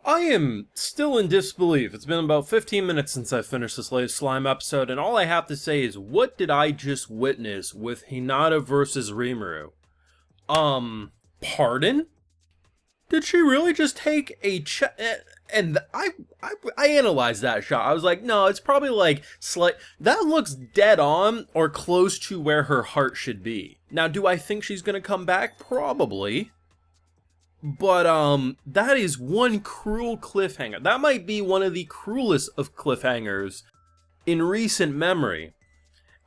I am still in disbelief. It's been about 15 minutes since I finished this latest slime episode, and all I have to say is, what did I just witness with Hinata versus Rimuru? Pardon? Did she really just take a And I analyzed that shot. I was like, no, it's probably like that looks dead on or close to where her heart should be. Now, do I think she's gonna come back? Probably. But, that is one cruel cliffhanger. That might be one of the cruelest of cliffhangers in recent memory.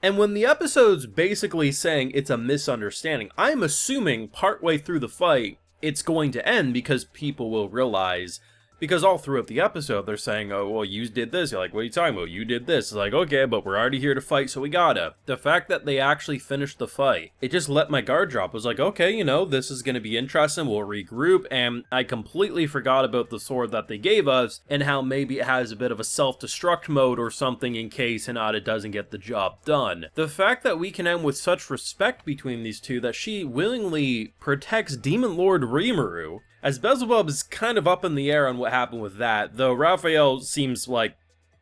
And when the episode's basically saying it's a misunderstanding, I'm assuming partway through the fight, it's going to end because people will realize, because all throughout the episode, they're saying, oh, well, you did this. You're like, what are you talking about? You did this. It's like, okay, but we're already here to fight, so we gotta. The fact that they actually finished the fight, it just let my guard drop. It was like, okay, you know, this is gonna be interesting. We'll regroup. And I completely forgot about the sword that they gave us and how maybe it has a bit of a self-destruct mode or something in case Hinata doesn't get the job done. The fact that we can end with such respect between these two that she willingly protects Demon Lord Rimuru, as Beelzebub is kind of up in the air on what happened with that, though Raphael seems like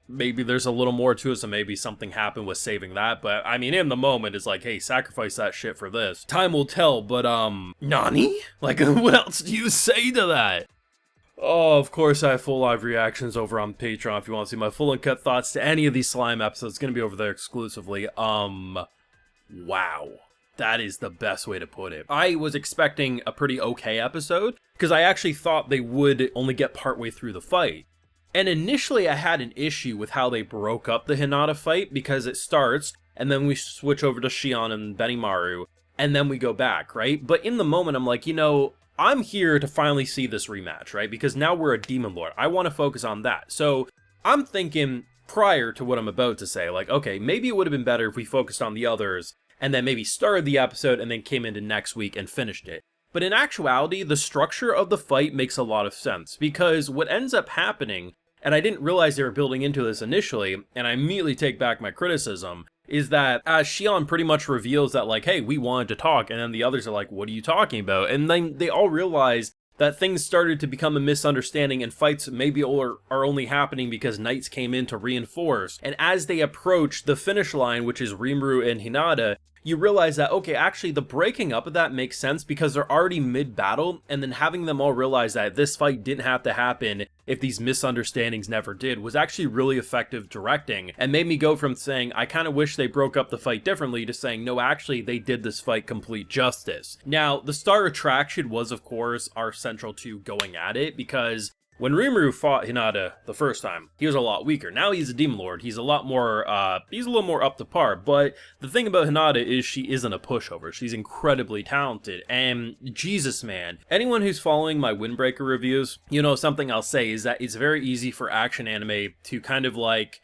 maybe there's a little more to it, so maybe something happened with saving that, but I mean, in the moment, it's like, hey, sacrifice that shit for this. Time will tell, but, Nani? Like, what else do you say to that? Oh, of course, I have full live reactions over on Patreon if you want to see my full and cut thoughts to any of these slime episodes. It's gonna be over there exclusively. Wow. That is the best way to put it. I was expecting a pretty okay episode, because I actually thought they would only get partway through the fight. And initially I had an issue with how they broke up the Hinata fight, because it starts, and then we switch over to Shion and Benimaru, and then we go back, right? But in the moment, I'm like, you know, I'm here to finally see this rematch, right? Because now we're a Demon Lord. I want to focus on that. So I'm thinking, prior to what I'm about to say, like, okay, maybe it would have been better if we focused on the others, and then maybe started the episode and then came into next week and finished it. But in actuality, the structure of the fight makes a lot of sense, because what ends up happening, and I didn't realize they were building into this initially, and I immediately take back my criticism, is that as Shion pretty much reveals that, like, hey, we wanted to talk, and then the others are like, what are you talking about? And then they all realize that things started to become a misunderstanding and fights maybe are only happening because knights came in to reinforce. And as they approach the finish line, which is Rimuru and Hinata, you realize that, okay, actually the breaking up of that makes sense because they're already mid-battle, and then having them all realize that this fight didn't have to happen if these misunderstandings never did was actually really effective directing, and made me go from saying, I kind of wish they broke up the fight differently, to saying, no, actually, they did this fight complete justice. Now, the star attraction was, of course, our central to going at it, because when Rimuru fought Hinata the first time, he was a lot weaker. Now he's a Demon Lord. He's a lot more, he's a little more up to par. But the thing about Hinata is she isn't a pushover. She's incredibly talented. And Jesus, man, anyone who's following my Windbreaker reviews, you know, something I'll say is that it's very easy for action anime to kind of like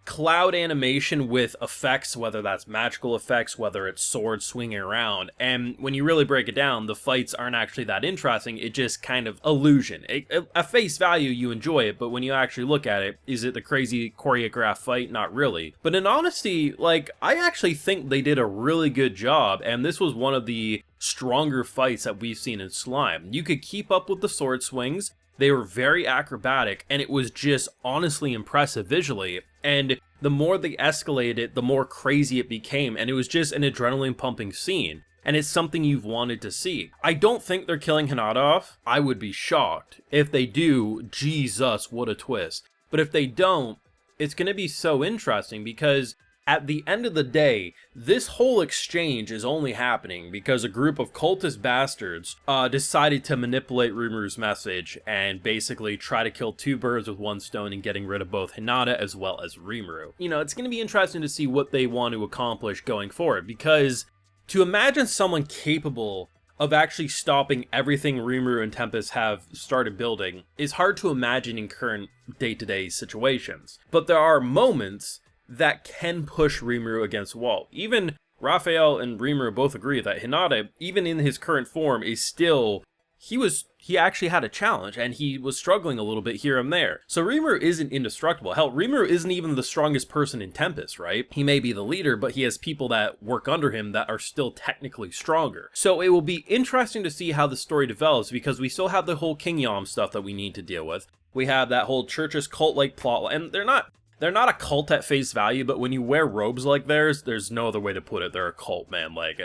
cloud animation with effects, whether that's magical effects, whether it's swords swinging around, and when you really break it down, the fights aren't actually that interesting. It just kind of illusion. At face value, you enjoy it, but when you actually look at it, is it the crazy choreographed fight? Not really. But in honesty, like, I actually think they did a really good job, and this was one of the stronger fights that we've seen in Slime. You could keep up with the sword swings. They were very acrobatic, and it was just honestly impressive visually. And the more they escalated it, the more crazy it became, and it was just an adrenaline-pumping scene. And it's something you've wanted to see. I don't think they're killing Hinata off. I would be shocked. If they do, Jesus, what a twist. But if they don't, it's going to be so interesting, because at the end of the day, this whole exchange is only happening because a group of cultist bastards decided to manipulate Rimuru's message and basically try to kill two birds with one stone in getting rid of both Hinata as well as Rimuru. You know, it's going to be interesting to see what they want to accomplish going forward, because to imagine someone capable of actually stopping everything Rimuru and Tempest have started building is hard to imagine in current day-to-day situations. But there are moments that can push Rimuru against the wall. Even Raphael and Rimuru both agree that Hinata, even in his current form, is still he actually had a challenge, and he was struggling a little bit here and there. So Rimuru isn't indestructible. Hell, Rimuru isn't even the strongest person in Tempest, right? He may be the leader, but he has people that work under him that are still technically stronger. So it will be interesting to see how the story develops, because we still have the whole King Yom stuff that we need to deal with. We have that whole church's cult-like plot, and they're not a cult at face value, but when you wear robes like theirs, there's no other way to put it. They're a cult, man. Like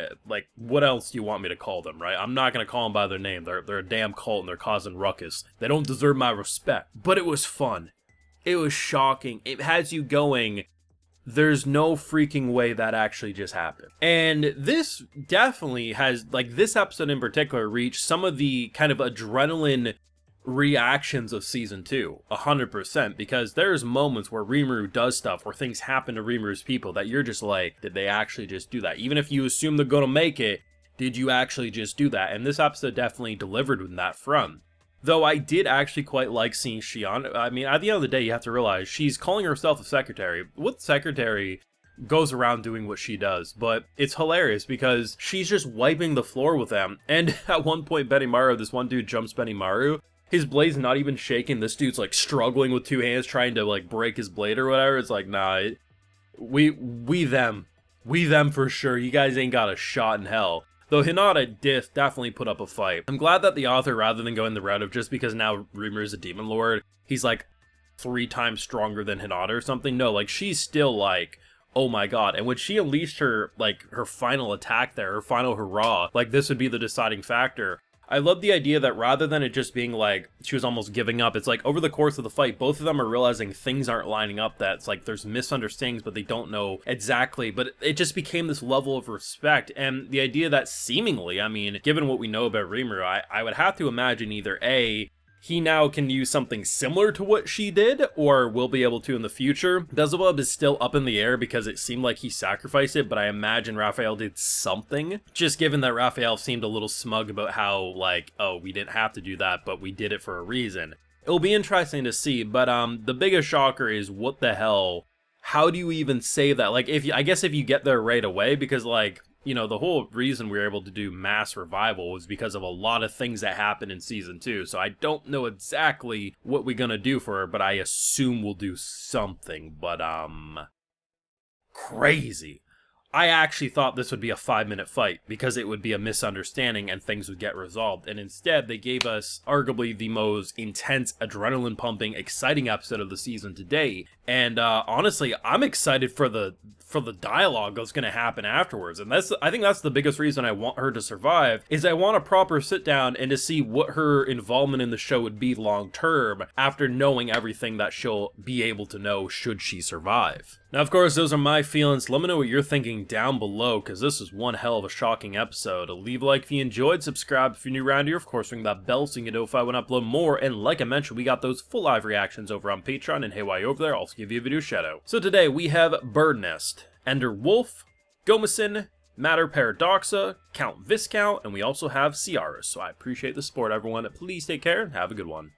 what else do you want me to call them, right? I'm not gonna call them by their name. They're a damn cult, and they're causing ruckus. They don't deserve my respect. But it was fun. It was shocking. It has you going, there's no freaking way that actually just happened. And this definitely has, like, this episode in particular, reached some of the kind of adrenaline reactions of season 2, 100%, because there's moments where Rimuru does stuff, where things happen to Rimuru's people that you're just like, did they actually just do that? Even if you assume they're gonna make it, did you actually just do that? And this episode definitely delivered in that front. Though I did actually quite like seeing Shion. I mean, at the end of the day, you have to realize she's calling herself a secretary. What secretary goes around doing what she does? But it's hilarious because she's just wiping the floor with them. And at one point, Benimaru, this one dude jumps Benimaru. His blade's not even shaking. This dude's like struggling with 2 hands trying to like break his blade or whatever. It's like, nah, we them for sure. You guys ain't got a shot in hell. Though Hinata definitely put up a fight. I'm glad that the author, rather than going the route of just because now Rimuru's a demon lord, he's like 3 times stronger than Hinata or something. No, like she's still like, oh my god. And when she unleashed her final attack there, her final hurrah, like this would be the deciding factor. I love the idea that rather than it just being like she was almost giving up, it's like over the course of the fight, both of them are realizing things aren't lining up, that it's like there's misunderstandings, but they don't know exactly. But it just became this level of respect, and the idea that seemingly, I mean, given what we know about Rimuru, I would have to imagine either A, he now can use something similar to what she did, or will be able to in the future. Beelzebub is still up in the air because it seemed like he sacrificed it, but I imagine Raphael did something. Just given that Raphael seemed a little smug about how, like, oh, we didn't have to do that, but we did it for a reason. It'll be interesting to see, but the biggest shocker is, what the hell? How do you even save that? Like, I guess if you get there right away, because, like, you know, the whole reason we were able to do mass revival was because of a lot of things that happened in season 2. So I don't know exactly what we're gonna do for her, but I assume we'll do something. But, crazy. I actually thought this would be a 5-minute fight because it would be a misunderstanding and things would get resolved. And instead, they gave us arguably the most intense, adrenaline-pumping, exciting episode of the season to date. And honestly, I'm excited for the dialogue that's going to happen afterwards. And I think that's the biggest reason I want her to survive, is I want a proper sit down and to see what her involvement in the show would be long term after knowing everything that she'll be able to know should she survive. Now, of course, those are my feelings. Let me know what you're thinking down below, because this is one hell of a shocking episode. Leave a like if you enjoyed, subscribe if you're new around here, of course ring that bell so you can notify when I upload more, and like I mentioned, we got those full live reactions over on Patreon, and hey, while you're over there, I'll also give you a video shout out. So today we have Bird Nest, Ender Wolf, Gomison, Matter Paradoxa, Count Viscount, and we also have Ciaris. So I appreciate the support, everyone. Please take care and have a good one.